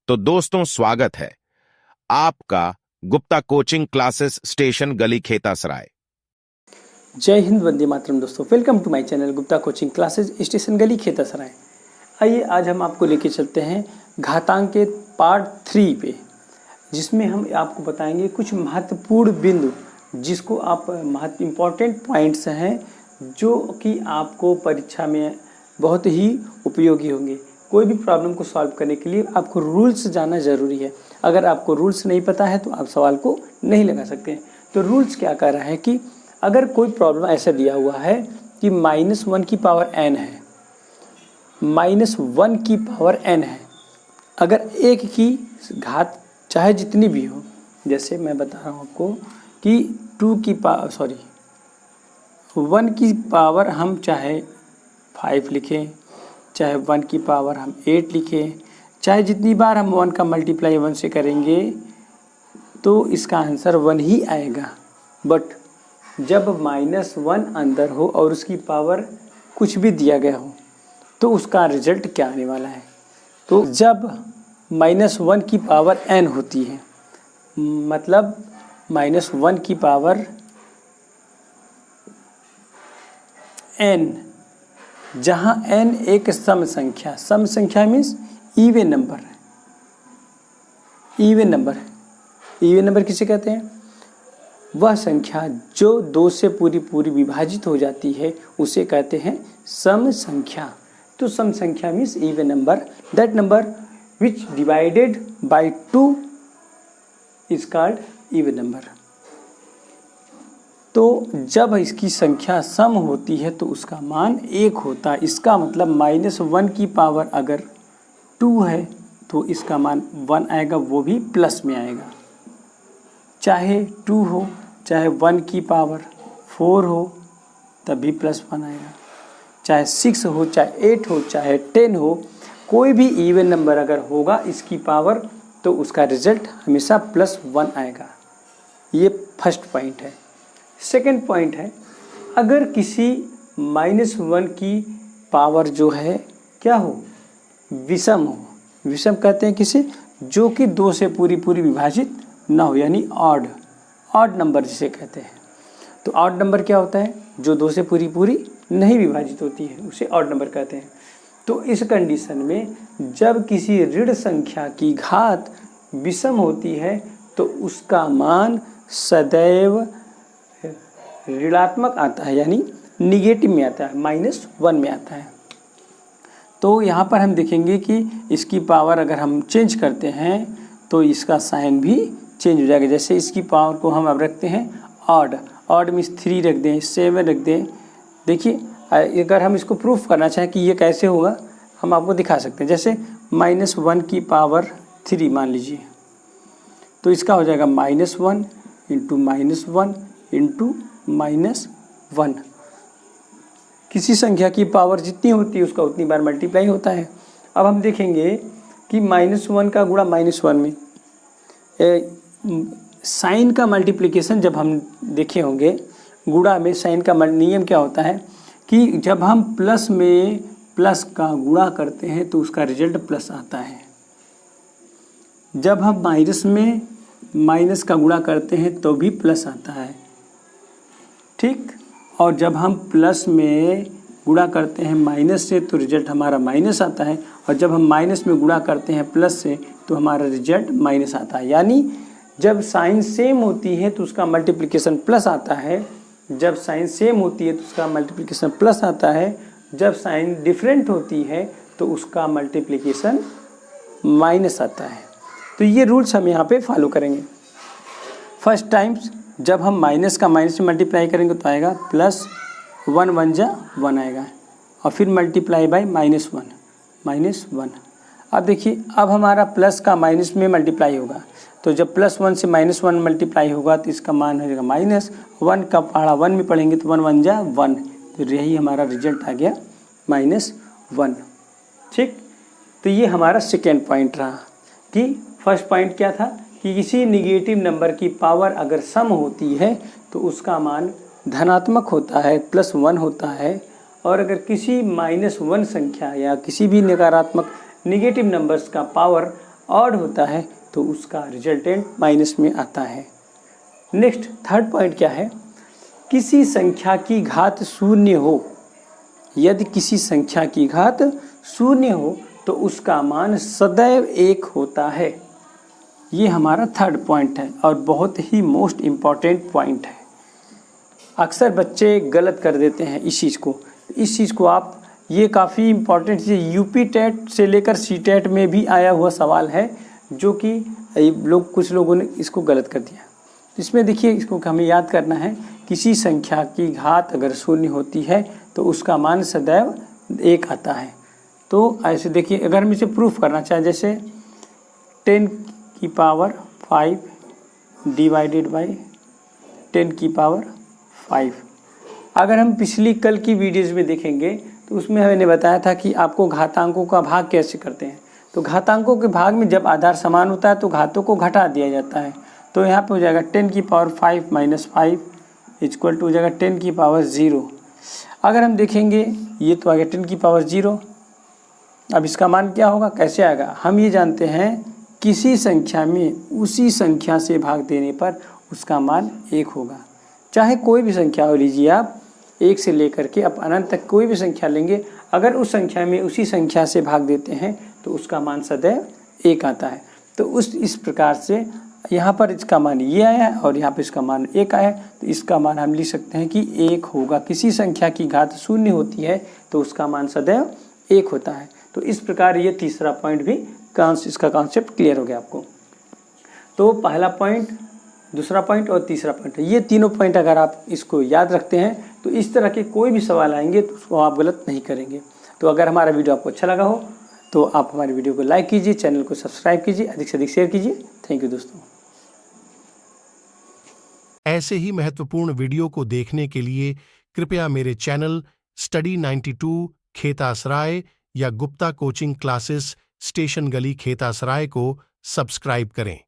तो दोस्तों स्वागत है आपका गुप्ता कोचिंग क्लासेस स्टेशन गली खेतासराय। जय हिंद, वंदे मातरम। दोस्तों welcome to my channel Gupta coaching classes station गली खेतासराय। आइए आज हम आपको लेके चलते हैं घातांक के पार्ट 3 पे, जिसमें हम आपको बताएंगे कुछ महत्वपूर्ण बिंदु, जिसको आप इम्पॉर्टेंट पॉइंट्स हैं जो कि आपको परीक्षा में बहुत ही उपयोगी होंगे। कोई भी प्रॉब्लम को सॉल्व करने के लिए आपको रूल्स जानना ज़रूरी है। अगर आपको रूल्स नहीं पता है तो आप सवाल को नहीं लगा सकते। तो रूल्स क्या कह रहा है कि अगर कोई प्रॉब्लम ऐसा दिया हुआ है कि -1 की पावर n है, -1 की पावर n है, अगर एक की घात चाहे जितनी भी हो, जैसे मैं बता रहा हूँ आपको कि 1 की पावर हम चाहे 5 लिखें, चाहे 1 की पावर हम 8 लिखें, चाहे जितनी बार हम 1 का मल्टीप्लाई 1 से करेंगे तो इसका आंसर 1 ही आएगा। बट जब -1 अंदर हो और उसकी पावर कुछ भी दिया गया हो तो उसका रिजल्ट क्या आने वाला है। तो जब -1 की पावर n होती है, मतलब -1 की पावर n, जहाँ n एक सम संख्या मीन्स इवन नंबर है। इवन नंबर किसे कहते हैं? वह संख्या जो 2 से पूरी विभाजित हो जाती है उसे कहते हैं सम संख्या। तो सम संख्या means even number, that number which divided by 2 is called even number. तो जब इसकी संख्या सम होती है तो उसका मान 1 होता है। इसका मतलब -1 की पावर अगर 2 है तो इसका मान 1 आएगा, वो भी प्लस में आएगा। चाहे 2 हो, चाहे 1 की पावर 4 हो तब भी +1 आएगा। चाहे 6 हो, चाहे 8 हो, चाहे 10 हो, कोई भी इवन नंबर अगर होगा इसकी पावर तो उसका रिजल्ट हमेशा +1 आएगा। ये फर्स्ट पॉइंट है। सेकेंड पॉइंट है, अगर किसी -1 की पावर जो है क्या हो, विषम हो। विषम कहते हैं किसे? जो कि 2 से पूरी विभाजित ना हो, यानी ऑड नंबर जिसे कहते हैं। तो ऑड नंबर क्या होता है? जो 2 से पूरी नहीं विभाजित होती है उसे ऑड नंबर कहते हैं। तो इस कंडीशन में जब किसी ऋण संख्या की घात विषम होती है तो उसका मान सदैव ऋणात्मक आता है, यानी निगेटिव में आता है, -1 में आता है। तो यहाँ पर हम देखेंगे कि इसकी पावर अगर हम चेंज करते हैं तो इसका साइन भी चेंज हो जाएगा। जैसे इसकी पावर को हम अब रखते हैं ऑड मीन्स 3 रख दें, 7 रख दें। देखिए अगर हम इसको प्रूफ करना चाहें कि ये कैसे होगा, हम आपको दिखा सकते हैं। जैसे -1 की पावर 3 मान लीजिए, तो इसका हो जाएगा -1 इंटू -1 इंटू -1। किसी संख्या की पावर जितनी होती है उसका उतनी बार मल्टीप्लाई होता है। अब हम देखेंगे कि -1 का गुणा -1 में साइन का मल्टीप्लिकेशन जब हम देखे होंगे, गुणा में साइन का नियम क्या होता है कि जब हम प्लस में प्लस का गुणा करते हैं तो उसका रिजल्ट प्लस आता है। जब हम माइनस में माइनस का गुणा करते हैं तो भी प्लस आता है, ठीक। और जब हम प्लस में गुणा करते हैं माइनस से तो रिजल्ट हमारा माइनस आता है, और जब हम माइनस में गुणा करते हैं प्लस से तो हमारा रिजल्ट माइनस आता है। यानी जब साइन सेम होती है तो उसका मल्टीप्लिकेशन प्लस आता है, जब साइन सेम होती है तो उसका मल्टीप्लिकेशन प्लस आता है, जब साइन डिफरेंट होती है तो उसका मल्टीप्लिकेशन माइनस आता है। तो ये रूल्स हम यहाँ पे फॉलो करेंगे। फर्स्ट टाइम्स जब हम माइनस का माइनस में मल्टीप्लाई करेंगे तो आएगा +1 1 जा 1 आएगा, और फिर मल्टीप्लाई बाय -1। अब देखिए, अब हमारा प्लस का माइनस में मल्टीप्लाई होगा, तो जब +1 से -1 मल्टीप्लाई होगा तो इसका मान हो जाएगा -1 का पढ़ा 1 में पढ़ेंगे तो 1 1 जा 1, तो यही हमारा रिजल्ट आ गया -1, ठीक। तो ये हमारा सेकेंड पॉइंट रहा कि फर्स्ट पॉइंट क्या था कि किसी निगेटिव नंबर की पावर अगर सम होती है तो उसका मान धनात्मक होता है, +1 होता है। और अगर किसी -1 संख्या या किसी भी नकारात्मक निगेटिव नंबर्स का पावर ऑड होता है तो उसका रिजल्टेंट माइनस में आता है। नेक्स्ट थर्ड पॉइंट क्या है, किसी संख्या की घात शून्य हो, यदि किसी संख्या की घात शून्य हो तो उसका मान सदैव 1 होता है। ये हमारा थर्ड पॉइंट है और बहुत ही मोस्ट इम्पॉर्टेंट पॉइंट है। अक्सर बच्चे गलत कर देते हैं इस चीज़ को। इस चीज़ को आप, ये काफ़ी इम्पॉर्टेंट चीज़, यूपी टेट से लेकर सी टेट में भी आया हुआ सवाल है, जो कि कुछ लोगों ने इसको गलत कर दिया। इसमें देखिए, इसको हमें याद करना है, किसी संख्या की घात अगर शून्य होती है तो उसका मान सदैव 1 आता है। तो ऐसे देखिए, अगर हम इसे प्रूफ करना चाहें, जैसे 10 की पावर 5 डिवाइडेड बाई 10 की पावर 5। अगर हम पिछली कल की वीडियोज़ में देखेंगे तो उसमें मैंने बताया था कि आपको घातांकों का भाग कैसे करते हैं। तो घातांकों के भाग में जब आधार समान होता है तो घातों को घटा दिया जाता है। तो यहाँ पे हो जाएगा 10 की पावर 5 माइनस 5 इक्वल टू हो जाएगा 10 की पावर 0। अगर हम देखेंगे ये तो आ गया 10 की पावर 0। अब इसका मान क्या होगा, कैसे आएगा, हम ये जानते हैं किसी संख्या में उसी संख्या से भाग देने पर उसका मान 1 होगा। चाहे कोई भी संख्या हो लीजिए आप, 1 से लेकर के अब अनंत तक कोई भी संख्या लेंगे, अगर उस संख्या में उसी संख्या से भाग देते हैं तो उसका मान सदैव 1 आता है। तो इस प्रकार से यहाँ पर इसका मान ये आया और यहाँ पर इसका मान 1 आया, तो इसका मान हम लिख सकते हैं कि 1 होगा। किसी संख्या की घात शून्य होती है तो उसका मान सदैव 1 होता है। तो इस प्रकार ये तीसरा पॉइंट भी इसका कॉन्सेप्ट क्लियर हो गया आपको। तो पहला पॉइंट, दूसरा पॉइंट और तीसरा पॉइंट, ये तीनों पॉइंट अगर आप इसको याद रखते हैं तो इस तरह के कोई भी सवाल आएंगे तो उसको आप गलत नहीं करेंगे। तो अगर हमारा वीडियो आपको अच्छा लगा हो तो आप हमारे वीडियो को लाइक कीजिए, चैनल को सब्सक्राइब कीजिए, अधिक से अधिक शेयर कीजिए। थैंक यू दोस्तों। ऐसे ही महत्वपूर्ण वीडियो को देखने के लिए कृपया मेरे चैनल स्टडी 92 खेतासराय या गुप्ता कोचिंग क्लासेस स्टेशन गली खेतासराय को सब्सक्राइब करें।